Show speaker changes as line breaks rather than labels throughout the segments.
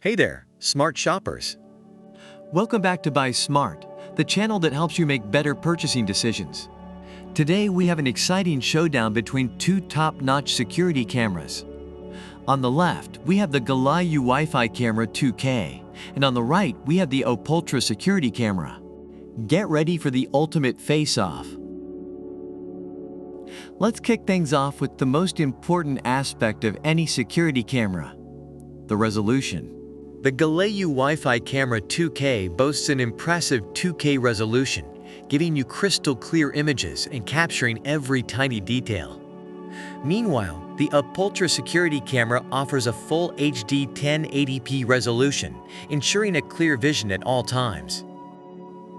Hey there, smart shoppers.
Welcome back to Buy Smart, the channel that helps you make better purchasing decisions. Today we have an exciting showdown between two top-notch security cameras. On the left, we have the Galayou WiFi Camera 2K, and on the right, we have the UPULTRA Security Camera. Get ready for the ultimate face-off. Let's kick things off with the most important aspect of any security camera: the resolution.
The Galayou WiFi Camera 2K boasts an impressive 2K resolution, giving you crystal clear images and capturing every tiny detail. Meanwhile, the UPULTRA Security Camera offers a full HD 1080p resolution, ensuring a clear vision at all times.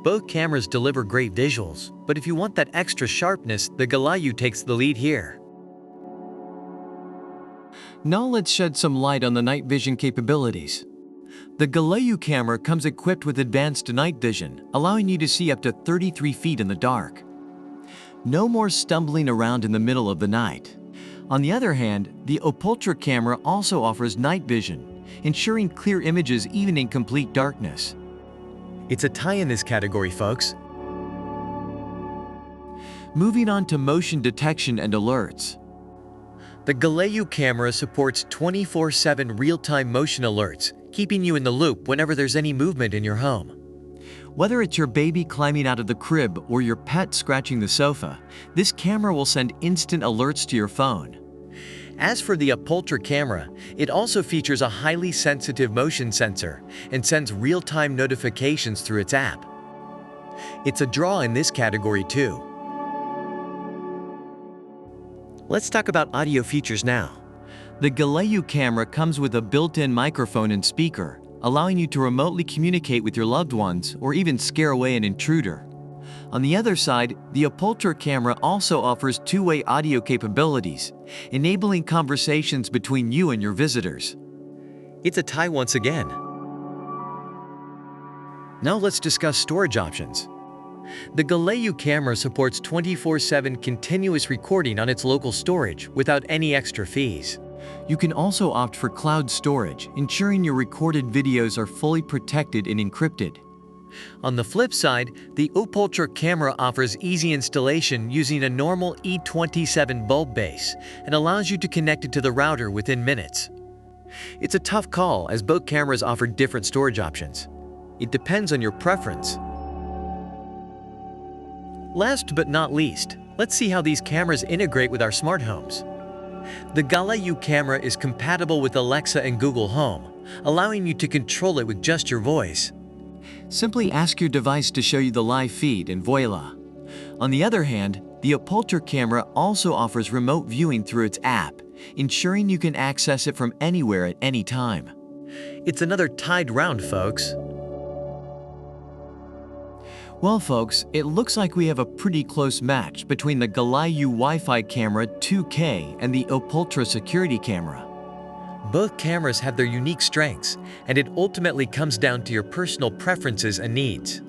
Both cameras deliver great visuals, but if you want that extra sharpness, the Galayou takes the lead here.
Now let's shed some light on the night vision capabilities. The Galayou camera comes equipped with advanced night vision, allowing you to see up to 33 feet in the dark. No more stumbling around in the middle of the night. On the other hand, the UPULTRA camera also offers night vision, ensuring clear images even in complete darkness.
It's a tie in this category, folks.
Moving on to motion detection and alerts.
The Galayou camera supports 24/7 real-time motion alerts, keeping you in the loop whenever there's any movement in your home.
Whether it's your baby climbing out of the crib or your pet scratching the sofa, this camera will send instant alerts to your phone.
As for the UPULTRA camera, it also features a highly sensitive motion sensor and sends real-time notifications through its app. It's a draw in this category too. Let's talk about audio features now.
The Galayou camera comes with a built-in microphone and speaker, allowing you to remotely communicate with your loved ones or even scare away an intruder. On the other side, the UPULTRA camera also offers two-way audio capabilities, enabling conversations between you and your visitors.
It's a tie once again. Now let's discuss storage options. The Galayou camera supports 24/7 continuous recording on its local storage without any extra fees.
You can also opt for cloud storage, ensuring your recorded videos are fully protected and encrypted.
On the flip side, the UPULTRA camera offers easy installation using a normal E27 bulb base and allows you to connect it to the router within minutes. It's a tough call as both cameras offer different storage options. It depends on your preference. Last but not least, let's see how these cameras integrate with our smart homes. The Galayou camera is compatible with Alexa and Google Home, allowing you to control it with just your voice.
Simply ask your device to show you the live feed and voila. On the other hand, the UPULTRA camera also offers remote viewing through its app, ensuring you can access it from anywhere at any time.
It's another tied round, folks.
Well folks, it looks like we have a pretty close match between the Galayou WiFi Camera 2K and the UPULTRA Security Camera.
Both cameras have their unique strengths, and it ultimately comes down to your personal preferences and needs.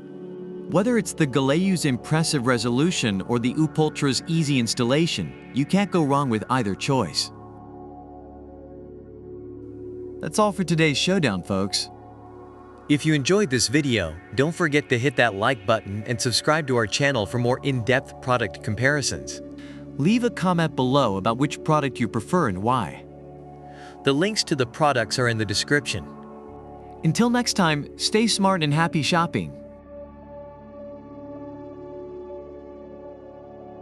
Whether it's the Galayou's impressive resolution or the UPULTRA's easy installation, you can't go wrong with either choice. That's all for today's showdown, folks.
If you enjoyed this video, don't forget to hit that like button and subscribe to our channel for more in-depth product comparisons.
Leave a comment below about which product you prefer and why.
The links to the products are in the description.
Until next time, stay smart and happy shopping.